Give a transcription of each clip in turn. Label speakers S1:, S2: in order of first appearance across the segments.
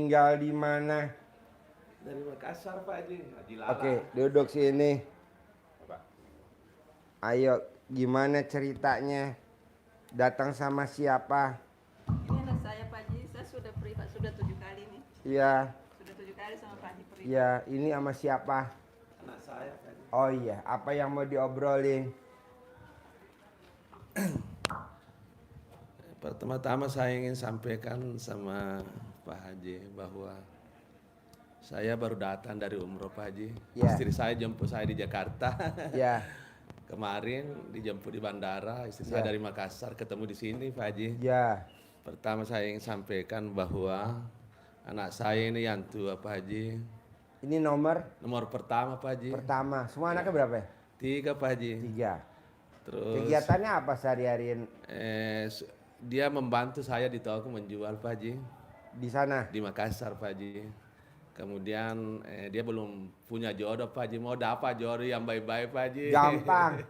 S1: tinggal di mana?
S2: Dari Makassar Pak Haji, Haji Lala.
S1: Oke, duduk sini. Ayo, gimana ceritanya? Datang sama siapa?
S3: Ini anak saya Pak Haji, saya sudah privat, sudah 7 kali nih.
S1: Iya,
S3: Sudah 7 kali sama Pak Haji privat.
S1: iya, ini sama siapa?
S2: Anak saya Pak Haji.
S1: Oh iya, apa yang mau diobrolin?
S2: Pertama-tama saya ingin sampaikan sama Pak Haji bahwa saya baru datang dari umroh Pak Haji.
S1: Ya.
S2: Istri saya jemput saya di Jakarta.
S1: Ya,
S2: Kemarin dijemput di bandara, istri saya
S1: Ya.
S2: dari Makassar, ketemu di sini Pak Haji.
S1: ya,
S2: Pertama saya ingin sampaikan bahwa anak saya ini yang tua Pak Haji.
S1: ini nomor
S2: Nomor pertama Pak Haji.
S1: pertama. Semua anaknya berapa ya?
S2: 3 Pak Haji.
S1: 3.
S2: Terus
S1: Kegiatannya apa sehari-harian
S2: dia membantu saya di toko menjual Pak Haji
S1: di sana?
S2: di Makassar Pak Haji. Kemudian dia belum punya jodoh Pak Haji, mau dapat jodoh yang baik-baik Pak Haji.
S1: Gampang.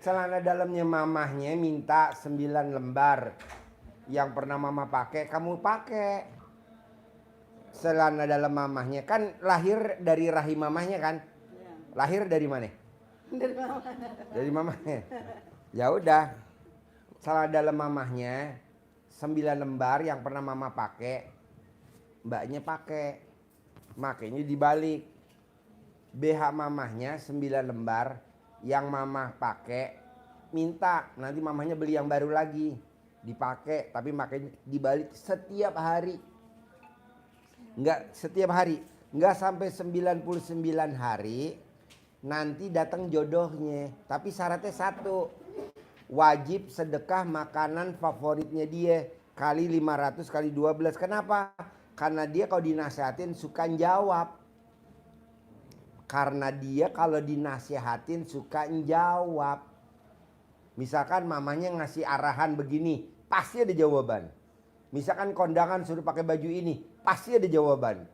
S1: Celana dalamnya mamahnya minta 9 lembar. Yang pernah mama pakai, kamu pakai. Celana dalam mamahnya kan lahir dari rahim mamahnya kan?
S3: Ya.
S1: Lahir dari mana?
S3: Dari mama.
S1: Dari mamahnya. Ya udah. Celana dalam mamahnya 9 lembar yang pernah mama pakai. Mbaknya pakai. Makanya dibalik. BH mamahnya 9 lembar yang mamah pakai minta nanti mamahnya beli yang baru lagi dipakai tapi makanya dibalik setiap hari. Enggak setiap hari, enggak sampai 99 hari nanti datang jodohnya. Tapi syaratnya satu, wajib sedekah makanan favoritnya dia kali 500 kali 12. Kenapa? Karena dia kalau dinasehatin suka jawab. Karena dia kalau dinasehatin suka jawab. Misalkan mamanya ngasih arahan begini, pasti ada jawaban. Misalkan kondangan suruh pakai baju ini, pasti ada jawaban.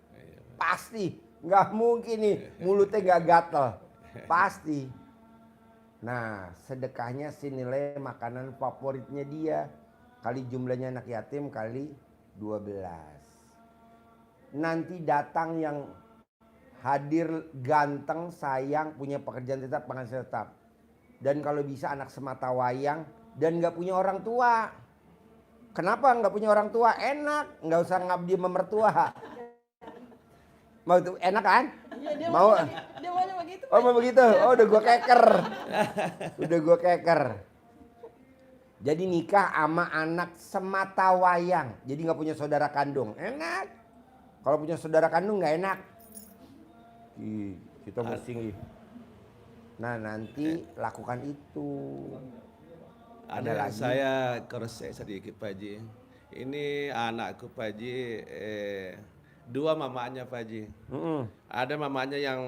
S1: Pasti. Nggak mungkin nih mulutnya nggak gatel. Pasti. Nah, sedekahnya senilai makanan favoritnya dia. Kali jumlahnya anak yatim kali 12. Nanti datang yang hadir ganteng, sayang, punya pekerjaan tetap, penghasilan tetap. Dan kalau bisa anak semata wayang dan nggak punya orang tua. Kenapa nggak punya orang tua? Enak, nggak usah ngabdi sama mertua. Mau tuh enak kan?
S3: Iya, dia
S1: Mau?
S3: dia maunya begitu.
S1: Oh mau begitu? Oh udah gua keker. Udah gua keker. Jadi nikah sama anak semata wayang. Jadi nggak punya saudara kandung. Enak. Kalau punya saudara kandung nggak enak. Ih, kita pusing. Nah nanti lakukan itu.
S2: Ada saya koreksi sedikit Pak Haji. Ini anakku Pak Haji, 2 mamanya Pak Haji. Ada mamanya yang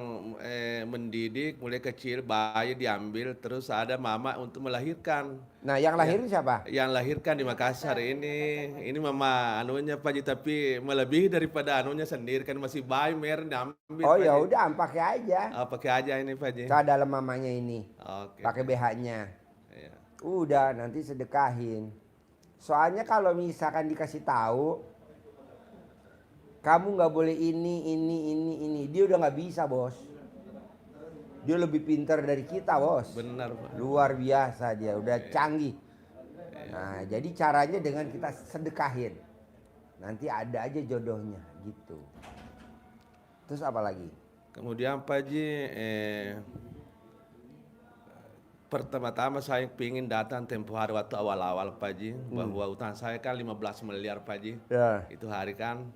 S2: mendidik mulai kecil, bayi diambil, terus ada mama untuk melahirkan.
S1: Nah yang lahirin siapa?
S2: Yang lahirkan di Makassar ini mama anunya Pak Haji, tapi melebihi daripada anunya sendiri kan masih bayi mer diambil.
S1: Oh
S2: Pak
S1: ya
S2: Haji.
S1: udah pakai aja.
S2: Pakai aja ini Pak Haji.
S1: Ke dalam mamanya ini.
S2: Oke.
S1: Pakai BH-nya.
S2: Iya.
S1: Udah nanti sedekahin. Soalnya kalau misalkan dikasih tahu kamu nggak boleh ini. Dia udah nggak bisa bos. Dia lebih pintar dari kita bos.
S2: Benar Pak.
S1: Luar biasa dia, udah canggih. Nah jadi caranya dengan kita sedekahin. Nanti ada aja jodohnya gitu. Terus apa lagi?
S2: Kemudian Pak Haji, pertama-tama saya ingin datang tempo hari waktu awal-awal Pak Haji, bahwa utang saya kan 15 miliar Pak Haji.
S1: Ya.
S2: Itu hari kan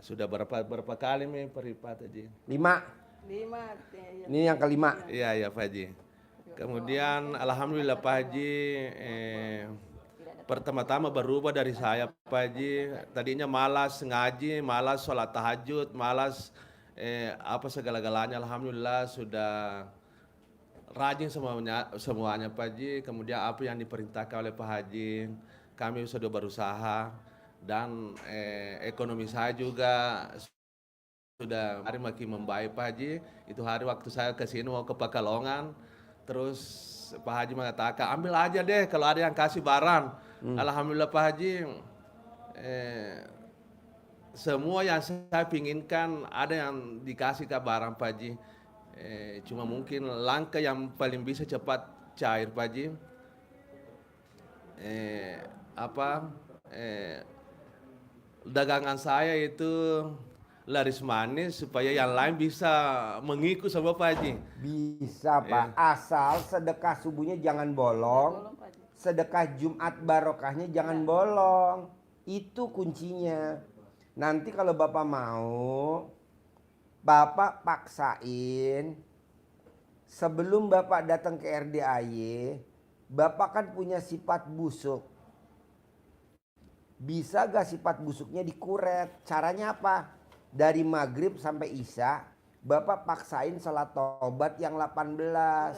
S2: sudah berapa kali nih peripat Haji.
S1: 5.
S3: 5. Ya.
S1: Ini yang kelima.
S2: Iya Pak Haji. Kemudian alhamdulillah Pak Haji, pertama-tama berubah dari saya Pak Haji. Tadinya malas ngaji, malas sholat tahajud, malas apa segala-galanya. Alhamdulillah sudah rajin semuanya Pak Haji. Kemudian apa yang diperintahkan oleh Pak Haji, kami sudah berusaha. Dan ekonomi saya juga sudah hari makin membaik Pak Haji. Itu hari waktu saya ke sini mau ke Pekalongan, terus Pak Haji mengatakan ambil aja deh kalau ada yang kasih barang. Alhamdulillah Pak Haji, semua yang saya pinginkan ada yang dikasih ke barang Pak Haji. Cuma mungkin langkah yang paling bisa cepat cair Pak Haji. Apa dagangan saya itu laris manis supaya yang lain bisa mengikut sama Pak Haji.
S1: Bisa Pak, asal sedekah subuhnya jangan bolong,
S3: Tolong Pak Haji.
S1: sedekah Jumat barokahnya jangan bolong. Itu kuncinya. Nanti kalau Bapak mau, Bapak paksain sebelum Bapak datang ke RDAY, Bapak kan punya sifat busuk. Bisa gak sifat busuknya dikuret? Caranya apa? Dari maghrib sampai isya, Bapak paksain salat tobat yang 18.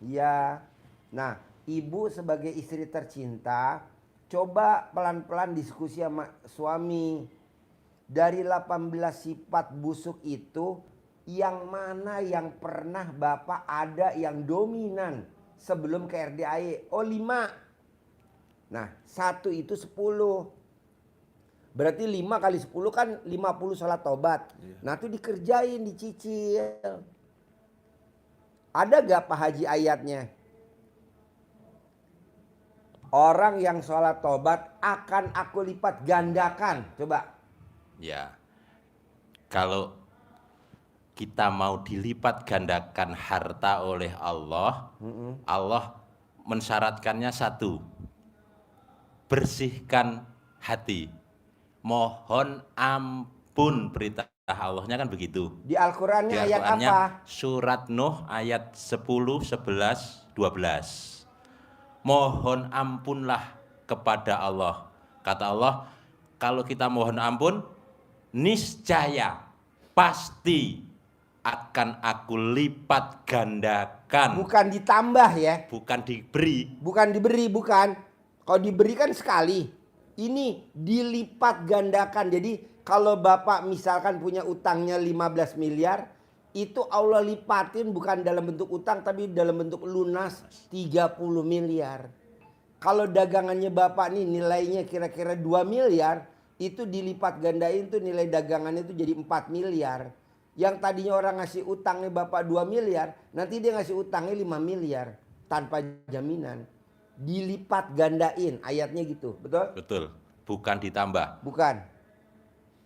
S1: Ya. Nah, ibu sebagai istri tercinta, coba pelan-pelan diskusi sama suami. Dari 18 sifat busuk itu, yang mana yang pernah Bapak ada yang dominan sebelum ke RDAY? Oh 5. Nah, 1 itu 10. Berarti 5 kali 10 kan 50 salat tobat. Nah, itu dikerjain, dicicil. Ada gak Pak Haji ayatnya? Orang yang sholat tobat akan aku lipat gandakan. Coba.
S4: Ya, kalau kita mau dilipat gandakan harta oleh Allah, Allah mensyaratkannya satu, bersihkan hati, mohon ampun, perintah Allahnya kan begitu.
S1: Di Al-Qurannya ayat
S4: Al-Qur'annya
S1: apa?
S4: Surat Nuh ayat 10, 11, 12. Mohon ampunlah kepada Allah. Kata Allah, kalau kita mohon ampun, niscaya pasti akan aku lipat gandakan.
S1: Bukan ditambah ya.
S4: Bukan diberi.
S1: Bukan diberi, bukan. Kalau diberi kan sekali. Ini dilipat gandakan. Jadi kalau Bapak misalkan punya utangnya 15 miliar, itu Allah lipatin bukan dalam bentuk utang tapi dalam bentuk lunas 30 miliar. Kalau dagangannya Bapak nih nilainya kira-kira 2 miliar, itu dilipat gandain tuh nilai dagangannya itu jadi 4 miliar. Yang tadinya orang ngasih utangnya Bapak 2 miliar, nanti dia ngasih utangnya 5 miliar tanpa jaminan. Dilipat gandain, ayatnya gitu, betul?
S4: Betul, bukan ditambah.
S1: Bukan.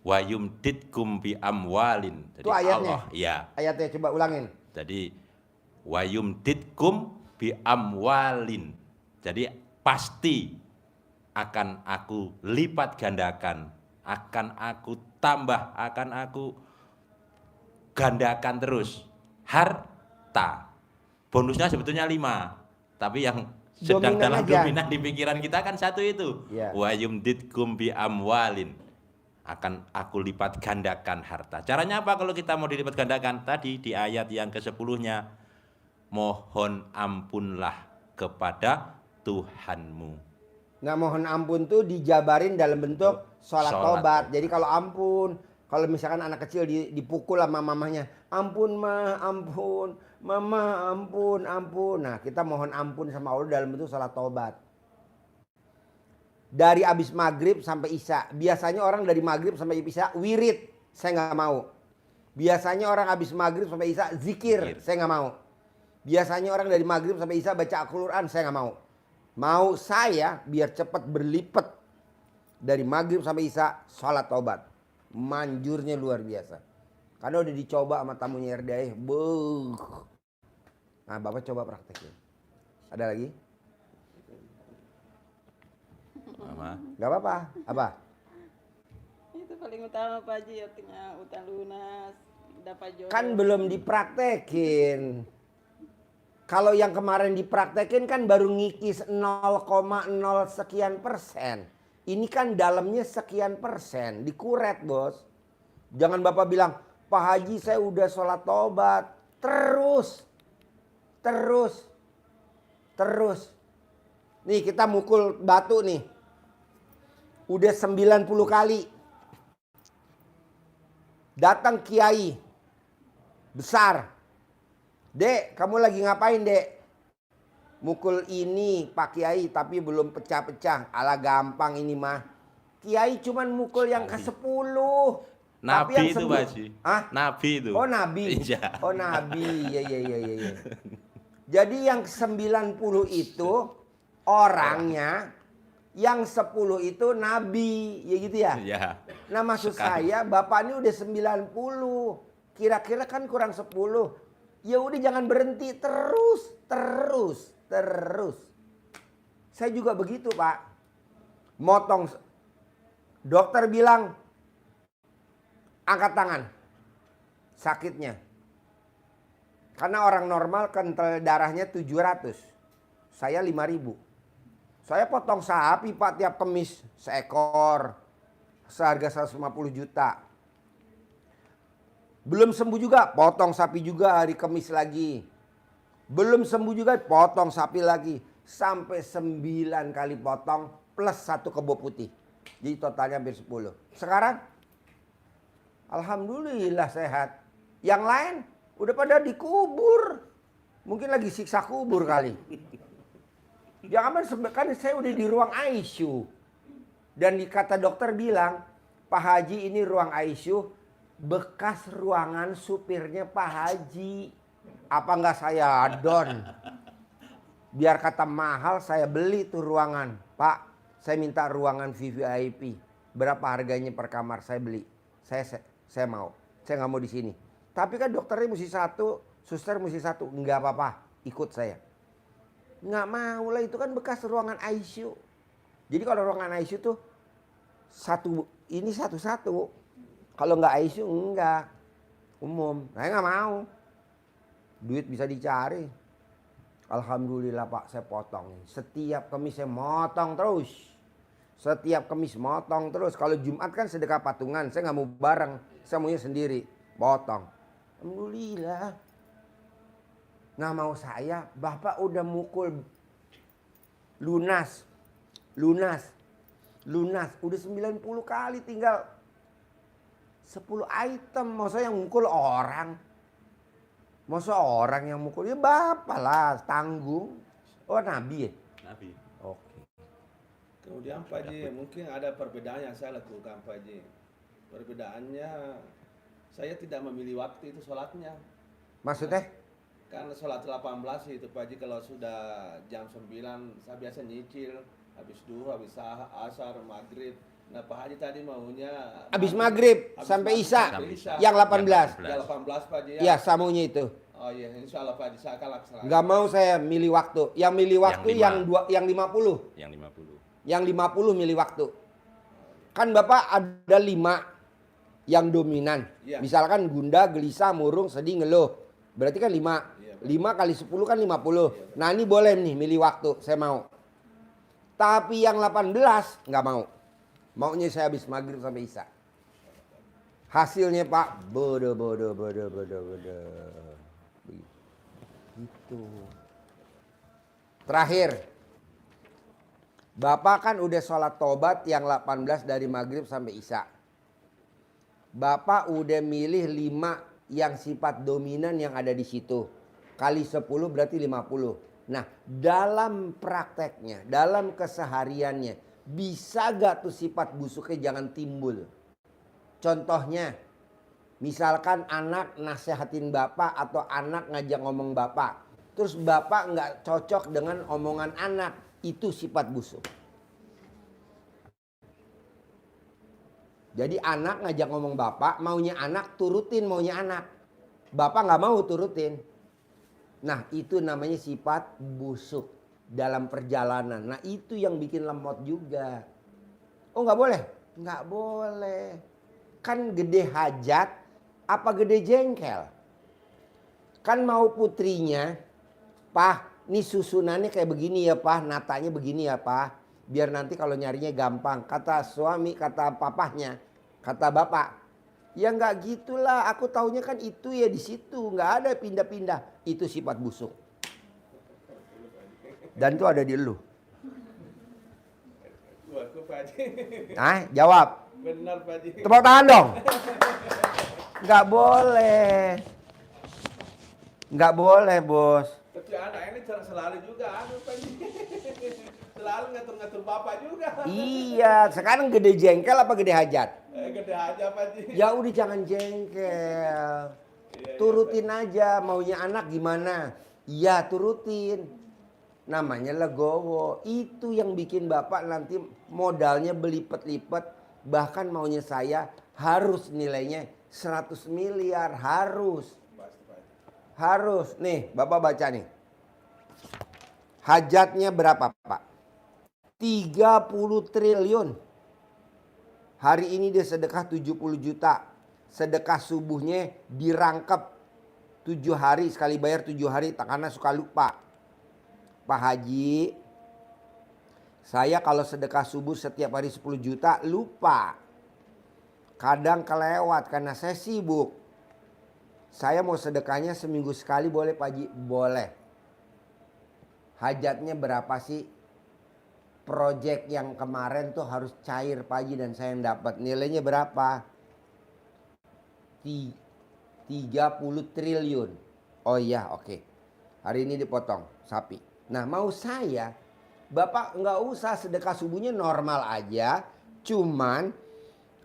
S4: Wa yumditkum bi amwalin. Jadi
S1: Itu ayatnya?
S4: Allah, ya.
S1: Ayatnya coba ulangin.
S4: Jadi wa yumditkum bi amwalin. Jadi pasti akan aku lipat gandakan, akan aku tambah, akan aku gandakan terus harta. Bonusnya sebetulnya 5, tapi yang sedang
S1: Dominan
S4: dalam
S1: aja.
S4: dominan di pikiran kita kan 1 itu.
S1: Ya.
S4: Wa yumditkum bi amwalin, akan aku lipat gandakan harta. Caranya apa kalau kita mau dilipat gandakan? Tadi di ayat yang ke-10-nya, mohon ampunlah kepada Tuhanmu.
S1: Nah mohon ampun tuh dijabarin dalam bentuk sholat
S4: Sholat
S1: tobat.
S4: tobat.
S1: Jadi kalau ampun, kalau misalkan anak kecil dipukul sama mamanya, ampun ma, ampun, mama, ampun, ampun. Nah kita mohon ampun sama Allah dalam bentuk sholat tobat. Dari abis maghrib sampai isya. Biasanya orang dari maghrib sampai isya wirid, saya nggak mau. Biasanya orang abis maghrib sampai isya zikir, saya nggak mau. Biasanya orang dari maghrib sampai isya baca Al-Quran, saya nggak mau. Mau saya biar cepat berlipat dari maghrib sampai isya sholat tobat. Manjurnya luar biasa. Karena udah dicoba sama tamunya RDAY. Nah Bapak coba praktekin. Ada lagi?
S4: Mama.
S1: Gak apa-apa. Apa?
S3: Itu paling utama Pak Haji, artinya utang lunas, dapat jodoh.
S1: Kan belum dipraktekin. Kalau yang kemarin dipraktekin kan baru ngikis 0,0 sekian persen. Ini kan dalamnya sekian persen. Dikuret bos. Jangan Bapak bilang, Pak Haji saya udah sholat tobat. Terus. Nih kita mukul batu nih. Udah 90 kali. Datang kiai. Besar. Dek, kamu lagi ngapain dek? Mukul ini Pak Kiai tapi belum pecah-pecah. Ala gampang ini mah. Kiai cuman mukul yang ke-10.
S4: Nabi
S1: yang
S4: itu Pak Haji.
S1: Hah?
S4: Nabi itu.
S1: Oh Nabi.
S4: Iya.
S1: Oh Nabi. Iya. Jadi yang 90 itu orangnya, yang 10 itu Nabi. Ya gitu ya?
S4: Iya.
S1: Nah maksud
S4: Sekali.
S1: saya Bapak ini udah 90. Kira-kira kan kurang 10. Ya udah jangan berhenti. Terus. Saya juga begitu Pak. Motong. Dokter bilang angkat tangan. Sakitnya. Karena orang normal kental darahnya 700. Saya 5.000. Saya potong sapi Pak tiap Kemis seekor. Seharga 150 juta. Belum sembuh juga, potong sapi juga hari Kemis lagi. Belum sembuh juga, potong sapi lagi. Sampai 9 kali potong plus 1 kebo putih. Jadi totalnya hampir 10. Sekarang alhamdulillah sehat. Yang lain udah pada dikubur. Mungkin lagi siksa kubur kali. Jangan kan saya udah di ruang ICU. Dan kata dokter bilang, Pak Haji ini ruang ICU bekas ruangan supirnya Pak Haji. Apa enggak saya adon? Biar kata mahal saya beli tuh ruangan. Pak, saya minta ruangan VVIP. Berapa harganya per kamar? Saya beli. Saya mau. Saya nggak mau di sini. Tapi kan dokternya mesti 1, suster mesti 1. Enggak apa-apa, ikut saya. Nggak mau lah, itu kan bekas ruangan ICU. Jadi kalau ruangan ICU tuh ini satu-satu. Kalau nggak ICU enggak. Umum. Saya nggak mau. Duit bisa dicari. Alhamdulillah Pak, saya potong. Setiap Kemis saya motong terus. Setiap Kemis motong terus. Kalau Jumat kan sedekah patungan. Saya nggak mau bareng. Saya maunya sendiri. Potong. Alhamdulillah. Nah mau saya, Bapak udah mukul lunas. Udah 90 kali, tinggal 10 item. Masa yang mukul orang? Masa orang yang mukul? Ya Bapak lah, tanggung. Oh Nabi ya?
S4: Nabi.
S1: Oke.
S2: Kemudian Pak Haji, mungkin ada perbedaan yang saya lakukan Pak Haji. Perbedaannya, saya tidak memilih waktu itu sholatnya.
S1: Maksudnya?
S2: Kan sholat 18 itu Pak Haji, kalau sudah jam 9 saya biasa nyicil. Habis duhur, habis asar, maghrib. Nah Pak Haji tadi maunya
S1: Habis maghrib sampai Isya.
S2: sampai Isya.
S1: Yang 18.
S2: Ya 18 Pak Haji ya.
S1: Iya, saya maunya itu.
S2: Oh iya, insya Allah Pak Haji saya akan laksanakan.
S1: Nggak mau saya milih waktu. Yang milih waktu yang 50.
S4: Yang 50.
S1: Yang 50 milih waktu. Kan Bapak ada 5 yang dominan.
S2: Iya.
S1: Misalkan gundah, gelisah, murung, sedih, ngeluh. Berarti kan 5.
S2: Iya,
S1: 5 kali 10 kan 50. Nah ini boleh nih milih waktu, saya mau. Tapi yang 18 nggak mau. Maunya saya habis maghrib sampai Isya. Hasilnya Pak, bodoh. Gitu. Terakhir. Bapak kan udah sholat tobat yang 18 dari maghrib sampai Isya. Bapak udah milih 5 yang sifat dominan yang ada di situ. Kali 10 berarti 50. Nah dalam prakteknya, dalam kesehariannya, bisa gak tuh sifat busuknya jangan timbul? Contohnya, misalkan anak nasihatin Bapak atau anak ngajak ngomong Bapak. Terus Bapak gak cocok dengan omongan anak. Itu sifat busuk. Jadi anak ngajak ngomong Bapak, maunya anak turutin maunya anak. Bapak gak mau turutin. Nah itu namanya sifat busuk dalam perjalanan. Nah itu yang bikin lemot juga. Oh nggak boleh? Nggak boleh. Kan gede hajat apa gede jengkel? Kan mau putrinya, Pak ini susunannya kayak begini ya Pak, natanya begini ya Pak. Biar nanti kalau nyarinya gampang. Kata suami, kata papahnya, kata bapak. Ya nggak gitulah, aku taunya kan itu ya di situ, nggak ada pindah-pindah. Itu sifat busuk. Dan itu ada di elu.
S2: Buatku Pak Haji.
S1: Nah, jawab.
S2: Benar Pak Haji.
S1: Tepuk tangan dong. Nggak boleh. Nggak boleh bos.
S2: Tapi anak ini selalu juga anu Pak Haji. Selalu ngatur-ngatur bapak juga.
S1: Iya, sekarang gede jengkel apa gede hajat?
S2: Gede aja Pak Haji.
S1: Ya udah jangan jengkel. Turutin aja maunya anak gimana. Iya turutin. Namanya legowo. Itu yang bikin bapak nanti modalnya berlipat-lipat. Bahkan maunya saya harus nilainya 100 miliar. Harus. Harus. Nih bapak baca nih. Hajatnya berapa Pak? 30 triliun. Hari ini dia sedekah 70 juta. Sedekah subuhnya dirangkep 7 hari. Sekali bayar 7 hari karena suka lupa. Pak Haji, saya kalau sedekah subuh setiap hari 10 juta lupa. Kadang kelewat karena saya sibuk. Saya mau sedekahnya seminggu sekali boleh Pak Haji? Boleh. Hajatnya berapa sih? Project yang kemarin tuh harus cair Pak Haji dan saya yang dapat. Nilainya berapa? 30 triliun. Oh iya oke. Hari ini dipotong sapi. Nah mau saya, Bapak nggak usah sedekah subuhnya normal aja. Cuman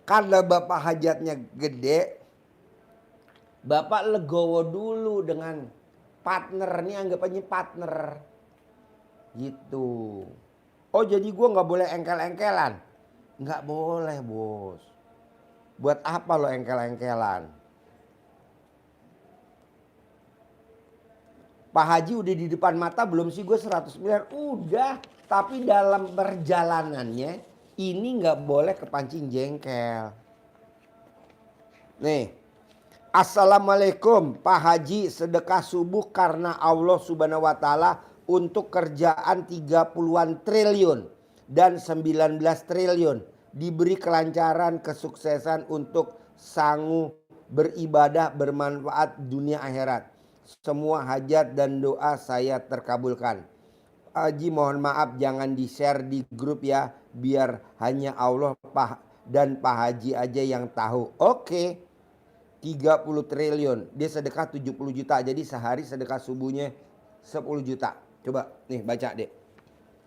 S1: karena Bapak hajatnya gede, Bapak legowo dulu dengan partner. Ini anggapannya partner. Gitu. Oh jadi gue nggak boleh engkel-engkelan? Nggak boleh bos. Buat apa lo engkel-engkelan? Pak Haji udah di depan mata belum sih gue 100 miliar? Udah. Tapi dalam perjalanannya ini nggak boleh kepancing jengkel. Nih. Assalamualaikum Pak Haji, sedekah subuh karena Allah Subhanahu wa Ta'ala untuk kerjaan 30-an triliun dan 19 triliun. Diberi kelancaran, kesuksesan untuk sanggup beribadah bermanfaat dunia akhirat. Semua hajat dan doa saya terkabulkan. Haji mohon maaf jangan di-share di grup ya. Biar hanya Allah dan Pak Haji aja yang tahu. Oke. 30 triliun. Dia sedekah 70 juta. Jadi sehari sedekah subuhnya 10 juta. Coba nih baca dek.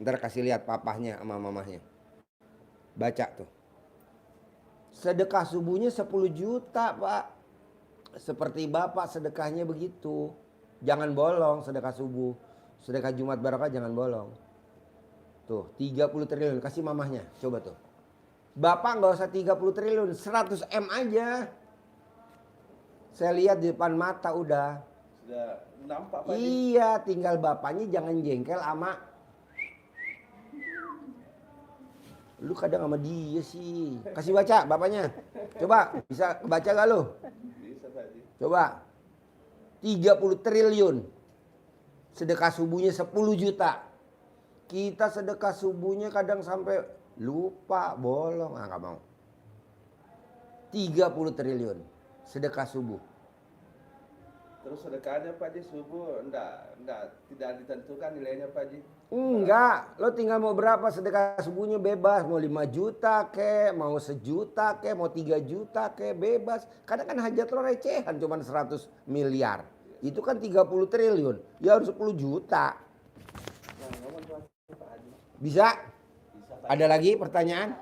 S1: Ntar kasih lihat papahnya sama mamahnya. Baca tuh. Sedekah subuhnya 10 juta Pak. Seperti Bapak sedekahnya begitu. Jangan bolong sedekah subuh. Sedekah Jumat Barokah jangan bolong. Tuh 30 triliun. Kasih mamahnya. Coba tuh. Bapak nggak usah 30 triliun. 100 M aja. Saya lihat di depan mata udah.
S2: Sudah nampak Pak Haji.
S1: Iya tinggal bapaknya jangan jengkel sama. Lu kadang sama dia sih. Kasih baca bapaknya. Coba bisa baca gak lu?
S2: Bisa Pak Haji.
S1: Coba. 30 triliun. Sedekah subuhnya 10 juta. Kita sedekah subuhnya kadang sampai lupa bolong. Ah gak mau. 30 triliun. Sedekah subuh.
S2: Terus sedekahnya Pak Haji subuh tidak ditentukan nilainya Pak Haji.
S1: Enggak, lo tinggal mau berapa sedekah subuhnya bebas. Mau 5 juta ke, mau 1 juta ke, mau 3 juta ke, bebas. Kadang kan hajat lo recehan cuma 100 miliar. Itu kan 30 triliun, ya harus 10 juta. Bisa? Ada lagi pertanyaan?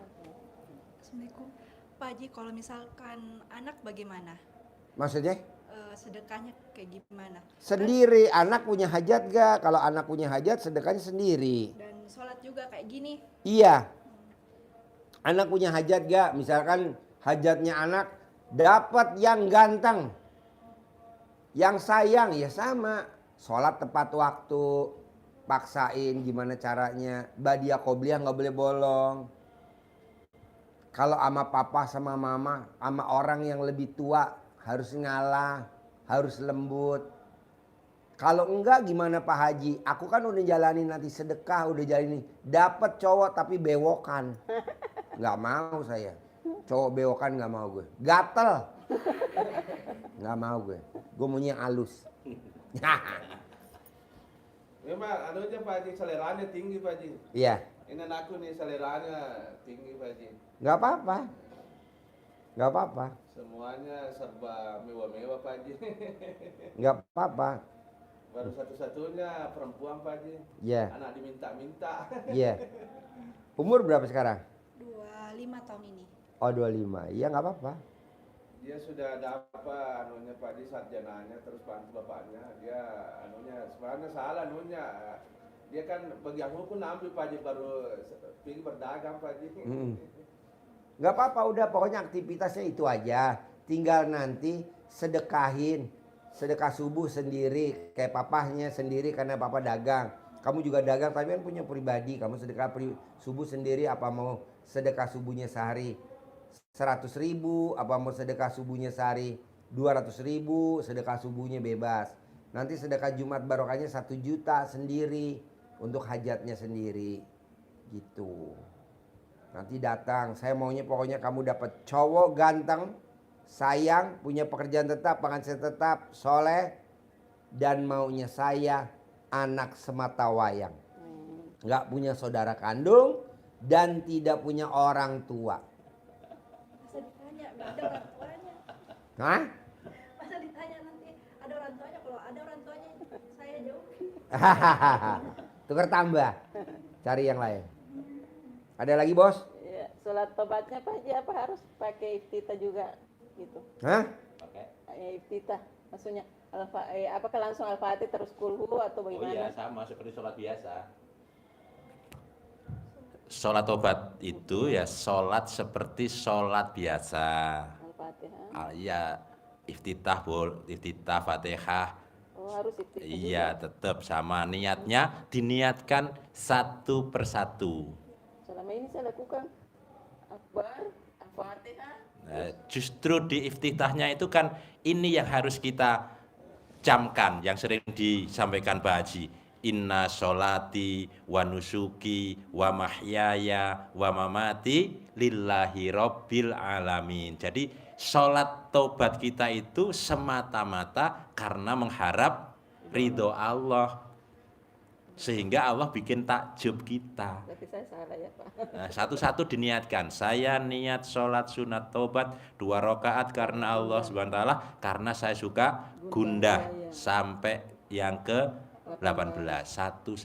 S5: Assalamualaikum. Pak Haji, kalau misalkan anak bagaimana?
S1: Maksudnya?
S5: Sedekahnya kayak gimana?
S1: Sendiri, anak punya hajat gak? Kalau anak punya hajat sedekahnya sendiri.
S5: Dan sholat juga kayak gini.
S1: Iya. Anak punya hajat gak? Misalkan hajatnya anak dapat yang ganteng. Yang sayang ya sama. Sholat tepat waktu. Paksain gimana caranya. Badiah qobliyah gak boleh bolong. Kalau sama papa sama mama, sama orang yang lebih tua harus ngalah, harus lembut. Kalau enggak gimana Pak Haji? Aku kan udah jalanin nanti sedekah, udah jalanin. Dapat cowok tapi bewokan. Nggak mau saya. Cowok bewokan nggak mau gue. Gatel. Nggak mau gue. Gue maunya halus.
S2: Memang anunya Pak Haji seleranya tinggi Pak Haji.
S1: Iya.
S2: Ini anakku nih seleranya tinggi Pak Haji.
S1: Nggak apa-apa. Nggak apa-apa.
S2: Semuanya serba mewah-mewah Pak Haji.
S1: Nggak apa-apa.
S2: Baru satu-satunya perempuan Pak Haji.
S1: Iya.
S2: Anak diminta-minta.
S1: Iya. Umur berapa sekarang?
S5: 25 tahun ini.
S1: Oh 25. Iya nggak apa-apa.
S2: Dia sudah dapat anunya Pak Haji sarjananya, terus bantu bapaknya. Dia anunya sebenarnya salah anunya. Dia kan bagi aku pun ambil Pak Haji, baru pergi berdagang Pak Haji.
S1: Nggak apa-apa, udah pokoknya aktivitasnya itu aja. Tinggal nanti sedekahin. Sedekah subuh sendiri, kayak papahnya sendiri karena papa dagang. Kamu juga dagang, tapi kan punya pribadi. Kamu sedekah subuh sendiri, apa mau sedekah subuhnya sehari 100.000, apa mau sedekah subuhnya sehari 200.000, sedekah subuhnya bebas. Nanti sedekah Jumat barokahnya 1 juta sendiri untuk hajatnya sendiri, gitu. Nanti datang, saya maunya pokoknya kamu dapat cowok ganteng, sayang, punya pekerjaan tetap, penghasilan tetap, soleh, dan maunya saya anak semata wayang. Nggak punya saudara kandung dan tidak punya orang tua.
S5: Masa ditanya, nggak ada orang tuanya.
S1: Hah?
S5: Masa ditanya nanti ada orang tuanya, kalau ada orang tuanya saya jauh.
S1: Tukar tambah, cari yang lain. Ada lagi bos?
S3: Ya, sholat tobatnya Pak Haji apa harus pakai iftitah juga gitu?
S1: Hah?
S3: Ya, iftitah, maksudnya apakah langsung al-fatih terus kulhu atau
S4: Oh
S3: bagaimana?
S4: iya, sama seperti sholat biasa. Sholat tobat itu ya sholat seperti sholat biasa.
S3: Al-fatihah.
S4: Ya iftitah iftitah Fatihah.
S3: Oh harus iftitah.
S4: Iya, tetap sama niatnya diniatkan satu persatu.
S3: Selama ini saya lakukan akbar, al-fatihah.
S4: Nah, justru di iftitahnya itu kan ini yang harus kita camkan, yang sering disampaikan Pak Haji. Inna sholati wa nusuki wa mahyaya wa mamati lillahi rabbil alamin. Jadi sholat taubat kita itu semata-mata karena mengharap ridho Allah. Sehingga Allah bikin takjub kita.
S3: Berarti saya salah ya Pak.
S4: Nah, satu-satu diniatkan. Saya niat sholat sunat taubat 2 rakaat karena Allah Subhanahu wa taala, karena saya suka gundah sampai yang ke 18. Satu.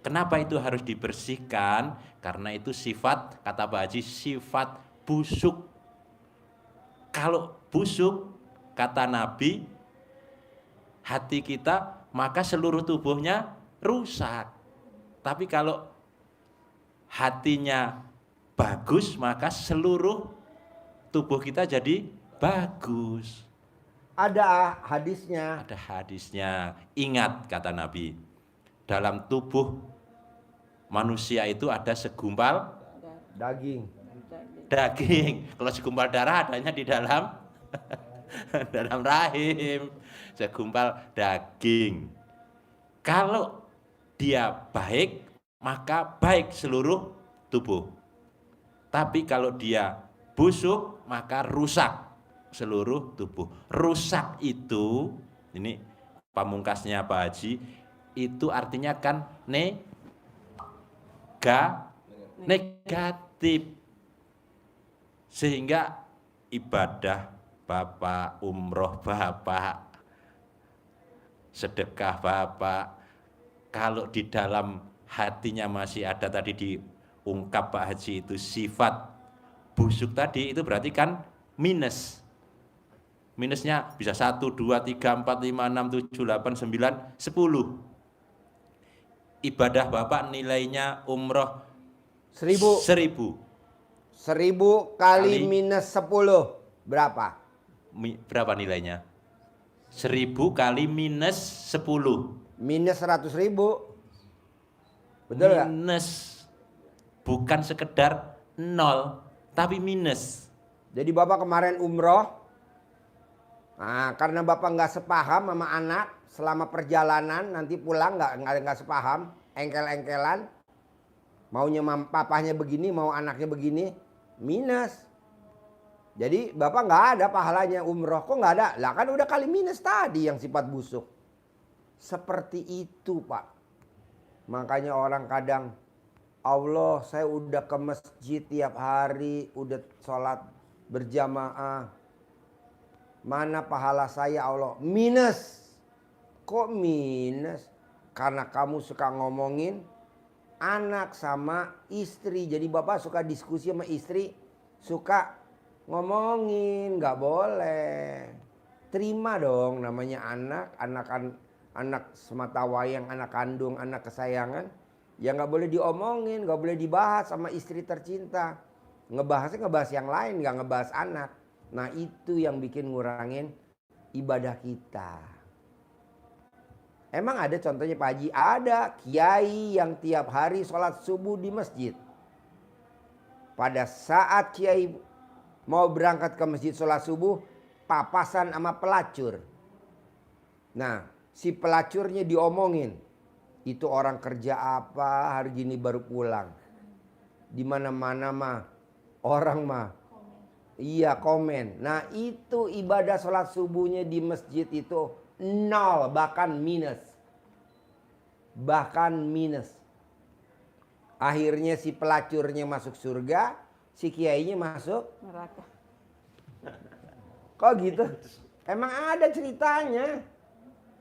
S4: Kenapa itu harus dibersihkan? Karena itu sifat, kata Pak Haji, sifat busuk. Kalau busuk, kata Nabi, hati kita, maka seluruh tubuhnya rusak. Tapi kalau hatinya bagus, maka seluruh tubuh kita jadi bagus.
S1: Ada hadisnya.
S4: Ada hadisnya. Ingat kata Nabi, dalam tubuh manusia itu ada segumpal
S1: Daging.
S4: daging. Kalau segumpal darah adanya di dalam dalam rahim. Segumpal daging. Kalau dia baik, maka baik seluruh tubuh. Tapi kalau dia busuk, maka rusak seluruh tubuh. Rusak itu, ini pamungkasnya Pak Haji, itu artinya kan negatif. Sehingga ibadah Bapak, umroh Bapak, sedekah Bapak, kalau di dalam hatinya masih ada tadi diungkap Pak Haji itu sifat busuk tadi, itu berarti kan minus. Minusnya bisa 1, 2, 3, 4, 5, 6, 7, 8, 9, 10. Ibadah Bapak nilainya umroh
S1: 1000. 1000 kali minus 10 berapa?
S4: Berapa nilainya? 1000 kali minus 10.
S1: Minus 100.000. Betul nggak?
S4: Minus. Bukan sekedar 0, tapi minus.
S1: Jadi Bapak kemarin umroh. Nah, karena Bapak nggak sepaham sama anak selama perjalanan, nanti pulang nggak sepaham, engkel-engkelan. Maunya papahnya begini, mau anaknya begini, minus. Jadi Bapak nggak ada pahalanya umroh. Kok nggak ada? Lah kan udah kali minus tadi yang sifat busuk. Seperti itu Pak. Makanya orang kadang, Allah saya udah ke masjid tiap hari, udah sholat berjamaah. Mana pahala saya Allah? Minus. Kok minus? Karena kamu suka ngomongin anak sama istri. Jadi bapak suka diskusi sama istri, suka ngomongin, nggak boleh. Terima dong, namanya anak semata wayang, anak kandung, anak kesayangan. Ya nggak boleh diomongin, nggak boleh dibahas sama istri tercinta. Ngebahasnya ngebahas yang lain, nggak ngebahas anak. Nah itu yang bikin ngurangin ibadah kita. Emang ada contohnya Pak Haji? Ada kiai yang tiap hari sholat subuh di masjid. Pada saat kiai mau berangkat ke masjid sholat subuh, papasan sama pelacur. Nah si pelacurnya diomongin. Itu orang kerja apa, hari gini baru pulang. Di mana-mana mah, orang mah. Iya komen. Nah itu ibadah sholat subuhnya di masjid itu nol, bahkan minus. Bahkan minus. Akhirnya si pelacurnya masuk surga, si kiainya masuk
S3: Neraka.
S1: kok gitu? Emang ada ceritanya.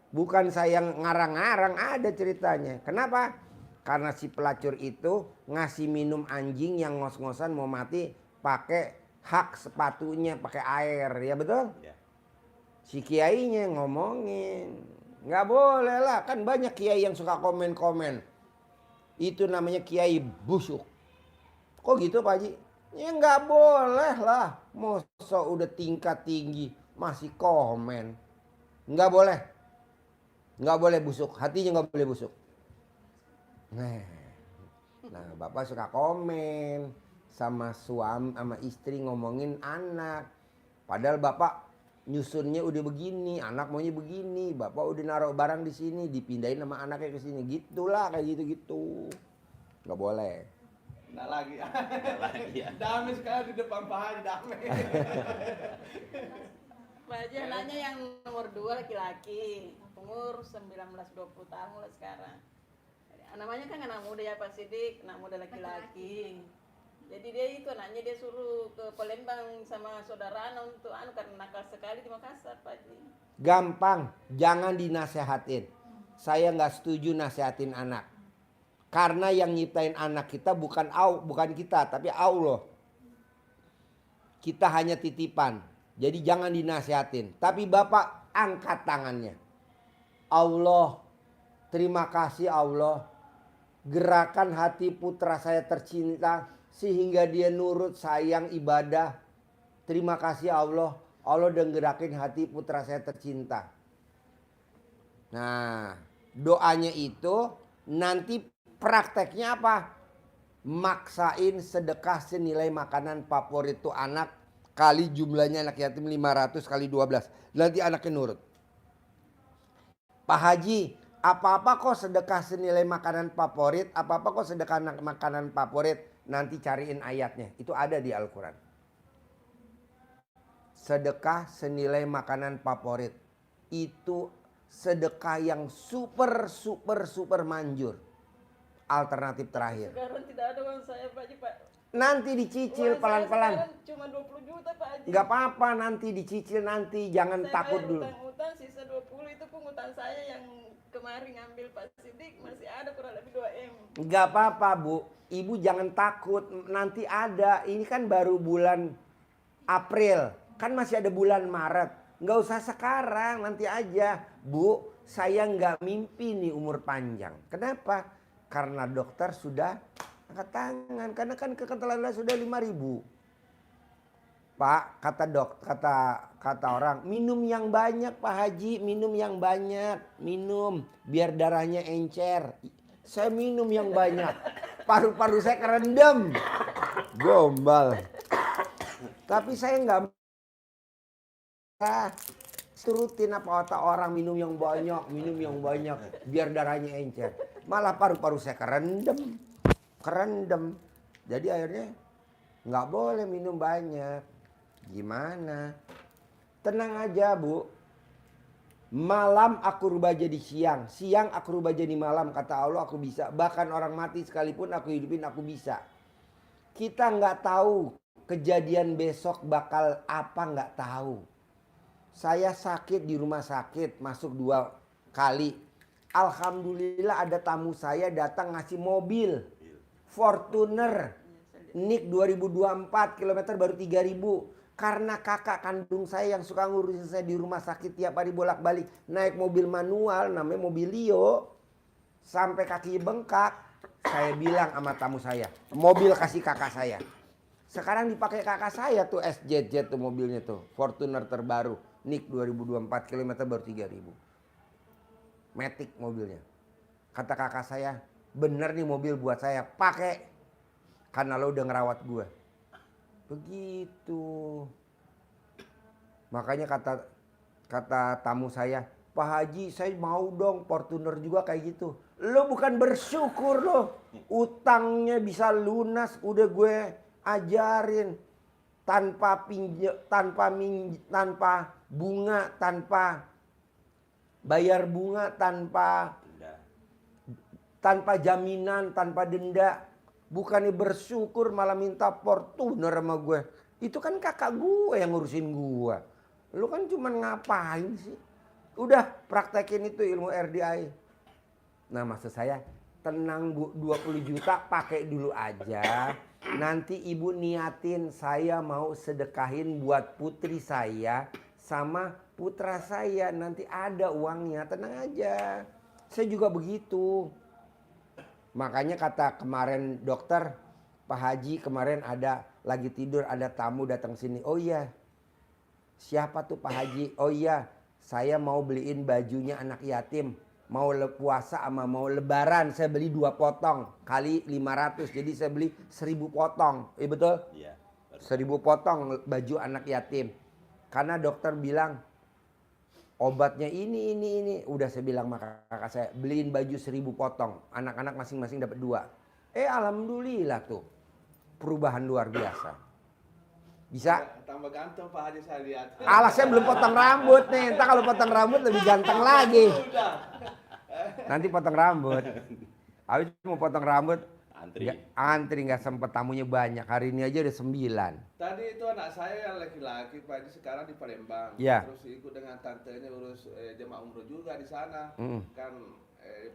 S1: Bukan saya yang ngarang-ngarang, ada ceritanya. Kenapa? Karena si pelacur itu ngasih minum anjing yang ngos-ngosan mau mati pakai hak sepatunya, pakai air. Ya betul?
S4: Ya.
S1: Si kiainya ngomongin. Nggak boleh lah, kan banyak kiai yang suka komen-komen. Itu namanya kiai busuk. Kok gitu Pak Haji? Ya nggak boleh lah. Masa udah tingkat tinggi masih komen. Nggak boleh. Nggak boleh busuk. Hatinya nggak boleh busuk. Nah bapak suka komen sama suami, sama istri ngomongin anak. Padahal bapak nyusunnya udah begini, anak maunya begini, bapak udah naruh barang di sini, dipindahin sama anaknya ke sini, gitulah kayak gitu-gitu, nggak boleh.
S2: Nggak lagi.
S4: Nggak lagi ya.
S2: Damai sekali di depan Pak Haji, damai.
S3: Pak Haji anaknya yang nomor 2 laki-laki, umur 19-20 tahun lah sekarang. Namanya kan anak muda ya Pak Sidik, anak muda laki-laki. Jadi dia itu anaknya dia suruh ke Palembang sama saudara untuk karena nakal sekali di Makassar Pak Haji.
S1: Gampang, jangan dinasehatin. Saya nggak setuju nasehatin anak. Karena yang nyiptain anak kita bukan kita, tapi Allah. Kita hanya titipan. Jadi jangan dinasehatin. Tapi bapak angkat tangannya. Allah, terima kasih Allah. Gerakan hati putra saya tercinta sehingga dia nurut, sayang, ibadah. Terima kasih Allah. Allah udah gerakin hati putra saya tercinta. Nah, doanya itu nanti prakteknya apa? Maksain sedekah senilai makanan favorit tuh anak kali jumlahnya anak yatim 500 kali 12. Nanti anaknya nurut. Pak Haji, apa-apa kok sedekah senilai makanan favorit, apa-apa kok sedekah makanan favorit. Nanti cariin ayatnya, itu ada di Al-Quran. Sedekah senilai makanan favorit. Itu sedekah yang super manjur. Alternatif terakhir.
S3: Sekarang tidak ada uang saya Pak Haji Pak.
S1: Nanti dicicil
S3: Uang saya
S1: pelan-pelan.
S3: sekarang cuma 20 juta Pak Haji.
S1: Gak apa-apa, nanti dicicil nanti, jangan
S3: Saya
S1: takut
S3: bayar
S1: dulu.
S3: Utang-utang sisa 20 itu pun utang saya yang kemarin ngambil Pak Sidik masih ada kurang lebih 2 M.
S1: Gak apa-apa Bu, Ibu jangan takut, nanti ada. Ini kan baru bulan April, kan masih ada bulan Maret. Gak usah sekarang, nanti aja. Bu, saya gak mimpi nih umur panjang. Kenapa? Karena dokter sudah angkat tangan, karena kan kekentalan darah sudah 5.000. Pak, kata orang, minum yang banyak Pak Haji, minum yang banyak, minum biar darahnya encer. Saya minum yang banyak, paru-paru saya kerendam, gombal. Tapi saya nggak turutin apa kata orang minum yang banyak, biar darahnya encer. Malah paru-paru saya kerendam. Jadi akhirnya nggak boleh minum banyak. Gimana? Tenang aja Bu. Malam aku rubah jadi siang. Siang aku rubah jadi malam. Kata Allah aku bisa. Bahkan orang mati sekalipun aku hidupin aku bisa. Kita nggak tahu kejadian besok bakal apa, nggak tahu. Saya sakit di rumah sakit. Masuk 2 kali. Alhamdulillah ada tamu saya datang ngasih mobil Fortuner NIK 2024 kilometer baru 3.000. Karena kakak kandung saya yang suka ngurusin saya di rumah sakit tiap hari bolak-balik naik mobil manual namanya mobil Lio sampai kaki bengkak. Saya bilang sama tamu saya, mobil kasih kakak saya. Sekarang dipakai kakak saya tuh SJJ tuh mobilnya tuh, Fortuner terbaru NIK 2024 kilometer baru 3.000. Matic mobilnya. Kata kakak saya, bener nih mobil buat saya, pakai. Karena lo udah ngerawat gue. Begitu. Makanya kata tamu saya, Pak Haji saya mau dong Fortuner juga kayak gitu. Lo bukan bersyukur lo. Utangnya bisa lunas, udah gue ajarin. Tanpa bunga, tanpa bayar bunga, tanpa jaminan, tanpa denda. Bukannya bersyukur malah minta Fortuner sama gue. Itu kan kakak gue yang ngurusin gue. Lu kan cuman ngapain sih? Udah praktekin itu ilmu RDI. Nah maksud saya tenang Bu, 20 juta pakai dulu aja. Nanti ibu niatin saya mau sedekahin buat putri saya sama putra saya. Nanti ada uangnya, tenang aja. Saya juga begitu. Makanya kata kemarin dokter, Pak Haji kemarin ada lagi tidur ada tamu datang sini. Oh iya, siapa tuh Pak Haji? Oh iya, saya mau beliin bajunya anak yatim. Mau puasa sama mau lebaran saya beli 2 potong kali 500. Jadi saya beli 1.000 potong. Betul?
S4: Iya.
S1: 1.000 potong baju anak yatim. Karena dokter bilang obatnya ini. Udah saya bilang sama kakak saya, beliin baju 1.000 potong. Anak-anak masing-masing dapat 2. Alhamdulillah tuh. Perubahan luar biasa. Bisa?
S2: Tambah ganteng Pak Haji saya lihat.
S1: Alah saya belum potong rambut nih. Entar kalau potong rambut lebih ganteng lagi. Nanti potong rambut. Habis mau potong rambut. Antri nggak sempet, tamunya banyak. Hari ini aja udah 9.
S2: Tadi itu anak saya yang laki-laki Pak Haji sekarang di Palembang.
S1: Ya.
S2: Terus ikut dengan tantenya urus jemaah umroh juga di sana. Kan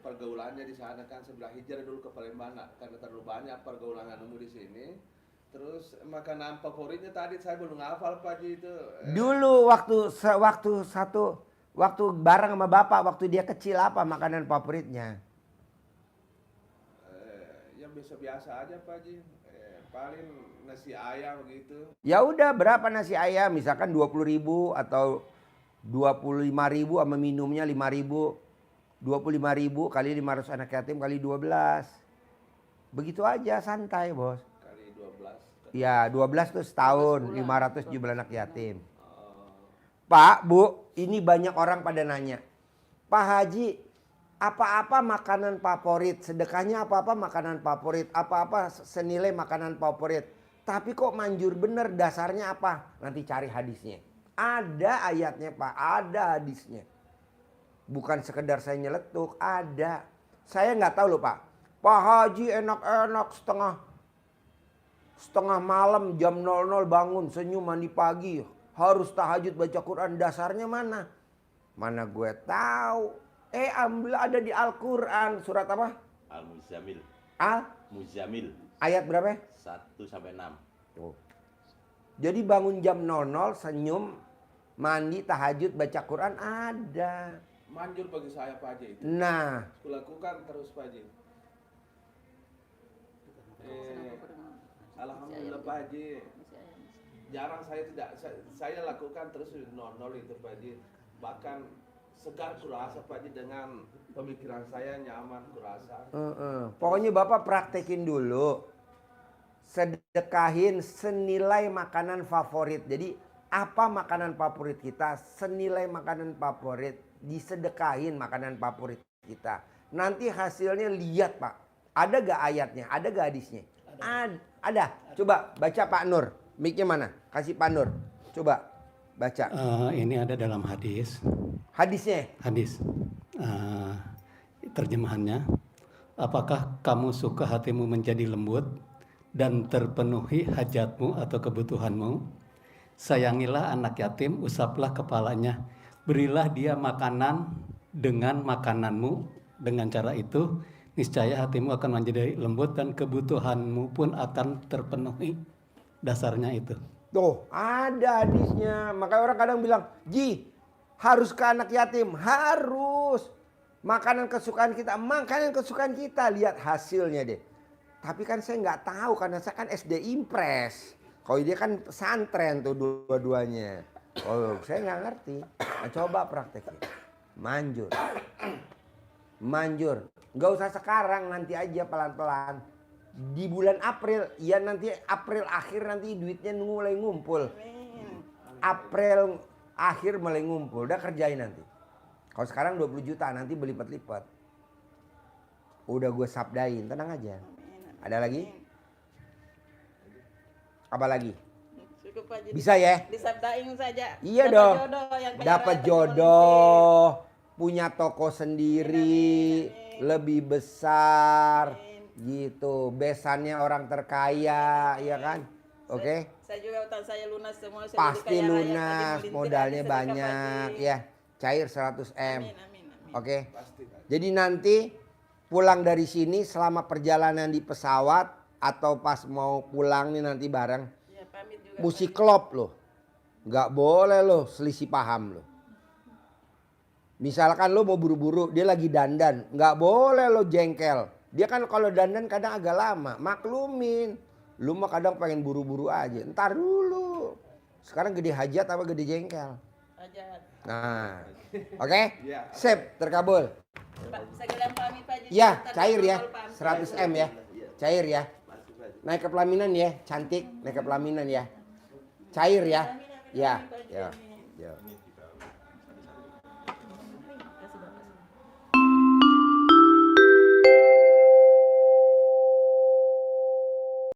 S2: pergaulannya di sana kan sebelah hijrah dulu ke Palembang karena terlalu banyak pergaulan umum di sini. Terus makanan favoritnya tadi saya belum hafal Pak Haji itu.
S1: Dulu waktu bareng sama bapak waktu dia kecil apa makanan favoritnya?
S2: Yang biasa-biasa aja Pak Haji. Paling nasi ayam gitu.
S1: Ya udah berapa nasi ayam? Misalkan 20.000 atau 25.000 sama minumnya 5.000. 25.000 kali 500 anak yatim kali 12. Begitu aja santai bos.
S2: Kali 12.
S1: Ya 12 tuh setahun 500 jumlah anak yatim. Pak, Bu, ini banyak orang pada nanya. Pak Haji, apa-apa makanan favorit? Sedekahnya apa-apa makanan favorit? Apa-apa senilai makanan favorit? Tapi kok manjur bener dasarnya apa? Nanti cari hadisnya. Ada ayatnya Pak, ada hadisnya. Bukan sekedar saya nyeletuk, ada. Saya nggak tahu loh Pak. Pak Haji enak-enak setengah malam jam 00 bangun senyum mandi pagi. Harus tahajud baca Quran, dasarnya mana? Mana gue tahu. Alhamdulillah ada di Al-Quran. Surat apa?
S4: Al-Muzammil.
S1: Al-Muzammil. Ayat berapa?
S4: 1-6.
S1: Oh. Jadi bangun jam 00 senyum mandi tahajud baca Quran ada.
S2: Manjur bagi saya Pak Haji itu.
S1: Nah.
S2: Kulakukan terus Pak Haji. Alhamdulillah Pak Haji. Jarang saya lakukan terus 00 itu Pak Haji. Bahkan segar kurasa Pak Haji dengan pemikiran saya nyaman kurasa.
S1: Pokoknya Bapak praktekin dulu. Sedekahin senilai makanan favorit. Jadi apa makanan favorit kita, senilai makanan favorit, disedekahin makanan favorit kita. Nanti hasilnya lihat Pak. Ada gak ayatnya? Ada gak hadisnya? Ada. Coba baca Pak Nur. Mic-nya mana? Kasih Pak Nur. Coba baca.
S6: Ini ada dalam hadis.
S1: Hadisnya?
S6: Hadis. Terjemahannya. Apakah kamu suka hatimu menjadi lembut dan terpenuhi hajatmu atau kebutuhanmu? Sayangilah anak yatim, usaplah kepalanya, berilah dia makanan dengan makananmu. Dengan cara itu niscaya hatimu akan menjadi lembut dan kebutuhanmu pun akan terpenuhi. Dasarnya itu.
S1: Tuh, ada hadisnya. Makanya orang kadang bilang, Ji, harus ke anak yatim. Harus. Makanan kesukaan kita. Makanan kesukaan kita. Lihat hasilnya deh. Tapi kan saya nggak tahu karena saya kan SD Impres. Kalau dia kan pesantren tuh dua-duanya. Oh, saya nggak ngerti. Nah, coba praktekin. Manjur. Manjur. Nggak usah sekarang, nanti aja pelan-pelan. Di bulan April, ya nanti April akhir nanti duitnya mulai ngumpul. April akhir mulai ngumpul, udah kerjain nanti. Kalau sekarang 20 juta, nanti berlipat-lipat. Udah gue sabdain, tenang aja. Ada lagi? Apa lagi?
S3: Cukup Pak Haji.
S1: Bisa ya?
S3: Disabdain saja.
S1: Iya
S3: Dapat
S1: dong.
S3: jodoh yang kayak
S1: Dapat
S3: raya
S1: jodoh, punya toko sendiri, lebih besar, gitu. Besannya orang terkaya, ya kan? Oke?
S3: Saya juga utang saya lunas semua. Saya
S1: Pasti
S3: jadi kaya raya,
S1: lunas,
S3: Haji,
S1: modalnya
S3: sedekah, Pak
S1: banyak,
S3: Haji.
S1: ya. Cair 100 M.
S3: Amin, amin, amin.
S1: Oke? Jadi nanti pulang dari sini selama perjalanan di pesawat atau pas mau pulang nih nanti bareng,
S3: Ya, pamit juga.
S1: musik klop loh. Nggak boleh loh selisih paham loh. Misalkan lo mau buru-buru, dia lagi dandan, nggak boleh lo jengkel. Dia kan kalau dandan kadang agak lama, maklumin. Lu mah kadang pengen buru-buru aja, ntar dulu. Sekarang gede hajat apa gede jengkel?
S3: Hajat.
S1: Nah, oke? Sip, terkabul.
S3: Pak, sekalian pamit Pak Haji.
S1: Ya,
S3: Ntar
S1: cair ya,
S3: pamit.
S1: 100 M ya, cair ya. Naik ke pelaminan ya, cantik, naik ke pelaminan ya. Cair ya,
S3: Amin, amin,
S1: ya,
S3: amin, Pak Haji,
S1: ya,
S3: amin.
S1: ya.